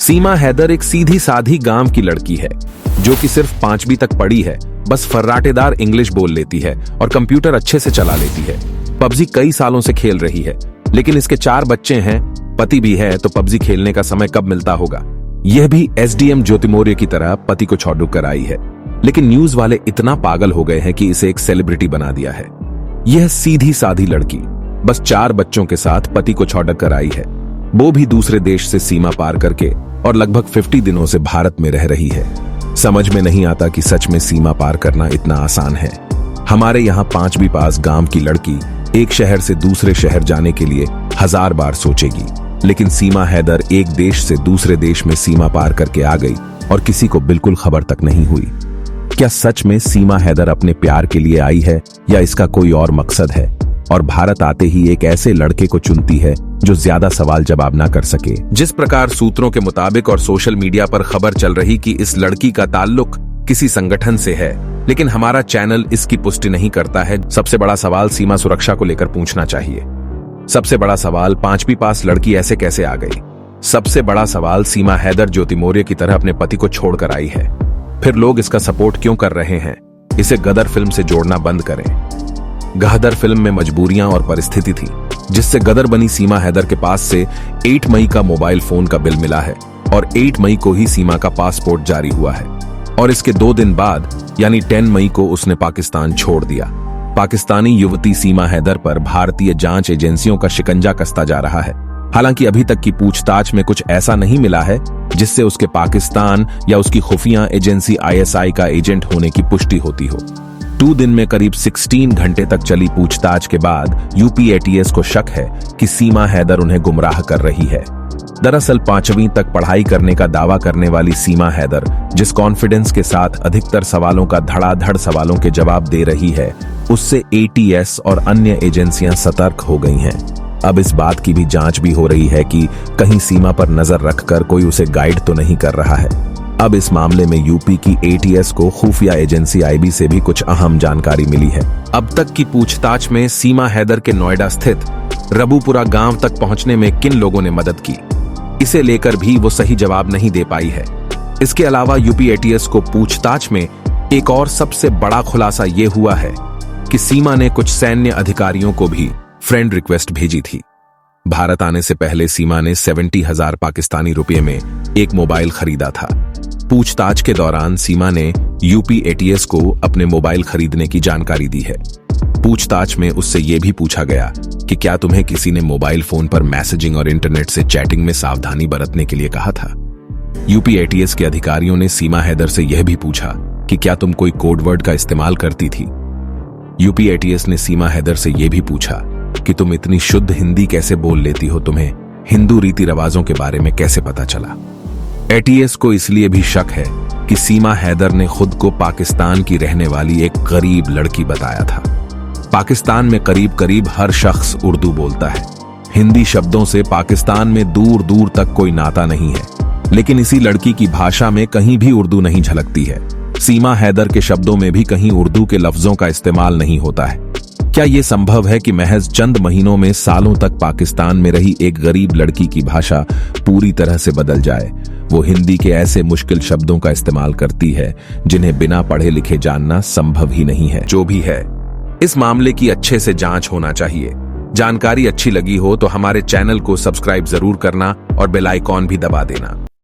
सीमा हैदर एक सीधी साधी गांव की लड़की है जो कि सिर्फ 5वीं तक पढ़ी है, बस फर्राटेदार इंग्लिश बोल लेती है और कंप्यूटर अच्छे से चला लेती है। पबजी कई सालों से खेल रही है, लेकिन इसके 4 बच्चे हैं, पति भी है, तो पबजी खेलने का समय कब मिलता होगा। यह भी एसडीएम ज्योति मौर्य की तरह पति को छोड़ कर आई है, लेकिन न्यूज वाले इतना पागल हो गए हैं कि इसे एक सेलिब्रिटी बना दिया है। यह सीधी साधी लड़की बस 4 बच्चों के साथ पति को छोड़ कर आई है, वो भी दूसरे देश से सीमा पार करके, और लगभग 50 दिनों से भारत में रह रही है। समझ में नहीं आता कि सच में सीमा पार करना इतना आसान है। हमारे यहाँ 5वीं पास गांव की लड़की एक शहर से दूसरे शहर जाने के लिए 1000 बार सोचेगी, लेकिन सीमा हैदर एक देश से दूसरे देश में सीमा पार करके आ गई और किसी को बिल्कुल खबर तक नहीं हुई। क्या सच में सीमा हैदर अपने प्यार के लिए आई है या इसका कोई और मकसद है, और भारत आते ही एक ऐसे लड़के को चुनती है जो ज्यादा सवाल जवाब ना कर सके। जिस प्रकार सूत्रों के मुताबिक और सोशल मीडिया पर खबर चल रही कि इस लड़की का ताल्लुक किसी संगठन से है, लेकिन हमारा चैनल इसकी पुष्टि नहीं करता है। सबसे बड़ा सवाल सीमा सुरक्षा को लेकर पूछना चाहिए। सबसे बड़ा सवाल 5वीं पास लड़की ऐसे कैसे आ गई। सबसे बड़ा सवाल सीमा हैदर ज्योति मौर्य की तरह अपने पति को छोड़कर आई है, फिर लोग इसका सपोर्ट क्यों कर रहे हैं। इसे गदर फिल्म से जोड़ना बंद करें। गदर फिल्म में मजबूरियां और परिस्थिति थी, जिससे गदर बनी सीमा हैदर के पास से 8 मई का मोबाइल फोन का बिल मिला है और 8 मई को ही सीमा का पासपोर्ट जारी हुआ है, और इसके 2 दिन बाद यानी 10 मई को उसने पाकिस्तान छोड़ दिया। पाकिस्तानी युवती सीमा हैदर पर भारतीय जांच एजेंसियों का शिकंजा कसता जा रहा है। हालांकि अभी तक की पूछताछ में कुछ ऐसा नहीं मिला है जिससे उसके पाकिस्तान या उसकी खुफिया एजेंसी आईएसआई का एजेंट होने की पुष्टि होती हो। 2 दिन में करीब 16 घंटे तक चली पूछताछ के बाद यूपी एटीएस को शक है कि सीमा हैदर उन्हें गुमराह कर रही है। दरअसल 5वीं तक पढ़ाई करने का दावा करने वाली सीमा हैदर जिस कॉन्फिडेंस के साथ अधिकतर सवालों का धड़ाधड़ सवालों के जवाब दे रही है, उससे एटीएस और अन्य एजेंसियां सतर्क हो गई हैं। अब इस बात की भी जांच भी हो रही है कि कहीं सीमा पर नजर रखकर कोई उसे गाइड तो नहीं कर रहा है। अब इस मामले में यूपी की एटीएस को खुफिया एजेंसी आईबी से भी कुछ अहम जानकारी मिली है। अब तक की पूछताछ में सीमा हैदर के नोएडा स्थित रबूपुरा गांव तक पहुंचने में किन लोगों ने मदद की, इसे लेकर भी वो सही जवाब नहीं दे पाई है। इसके अलावा यूपी एटीएस को पूछताछ में एक और सबसे बड़ा खुलासा ये हुआ है कि सीमा ने कुछ सैन्य अधिकारियों को भी फ्रेंड रिक्वेस्ट भेजी थी। भारत आने से पहले सीमा ने 70,000 पाकिस्तानी रुपये में एक मोबाइल खरीदा था। पूछताछ के दौरान सीमा ने यूपी एटीएस को अपने मोबाइल खरीदने की जानकारी दी है। पूछताछ में उससे यह भी पूछा गया कि क्या तुम्हें किसी ने मोबाइल फोन पर मैसेजिंग और इंटरनेट से चैटिंग में सावधानी बरतने के लिए कहा था। यूपी एटीएस के अधिकारियों ने सीमा हैदर से यह भी पूछा कि क्या तुम कोई कोड वर्ड का इस्तेमाल करती थी। यूपी एटीएस ने सीमा हैदर से यह भी पूछा कि तुम इतनी शुद्ध हिंदी कैसे बोल लेती हो, तुम्हें हिंदू रीति रिवाजों के बारे में कैसे पता चला। एटीएस को इसलिए भी शक है कि सीमा हैदर ने खुद को पाकिस्तान की रहने वाली एक गरीब लड़की बताया था। पाकिस्तान में करीब करीब हर शख्स उर्दू बोलता है। हिंदी शब्दों से पाकिस्तान में दूर दूर तक कोई नाता नहीं है, लेकिन इसी लड़की की भाषा में कहीं भी उर्दू नहीं झलकती है। सीमा हैदर के शब्दों में भी कहीं उर्दू के लफ्जों का इस्तेमाल नहीं होता है। क्या यह संभव है कि महज चंद महीनों में सालों तक पाकिस्तान में रही एक गरीब लड़की की भाषा पूरी तरह से बदल जाए। वो हिंदी के ऐसे मुश्किल शब्दों का इस्तेमाल करती है जिन्हें बिना पढ़े लिखे जानना संभव ही नहीं है। जो भी है, इस मामले की अच्छे से जांच होना चाहिए। जानकारी अच्छी लगी हो तो हमारे चैनल को सब्सक्राइब जरूर करना और बेल आइकॉन भी दबा देना।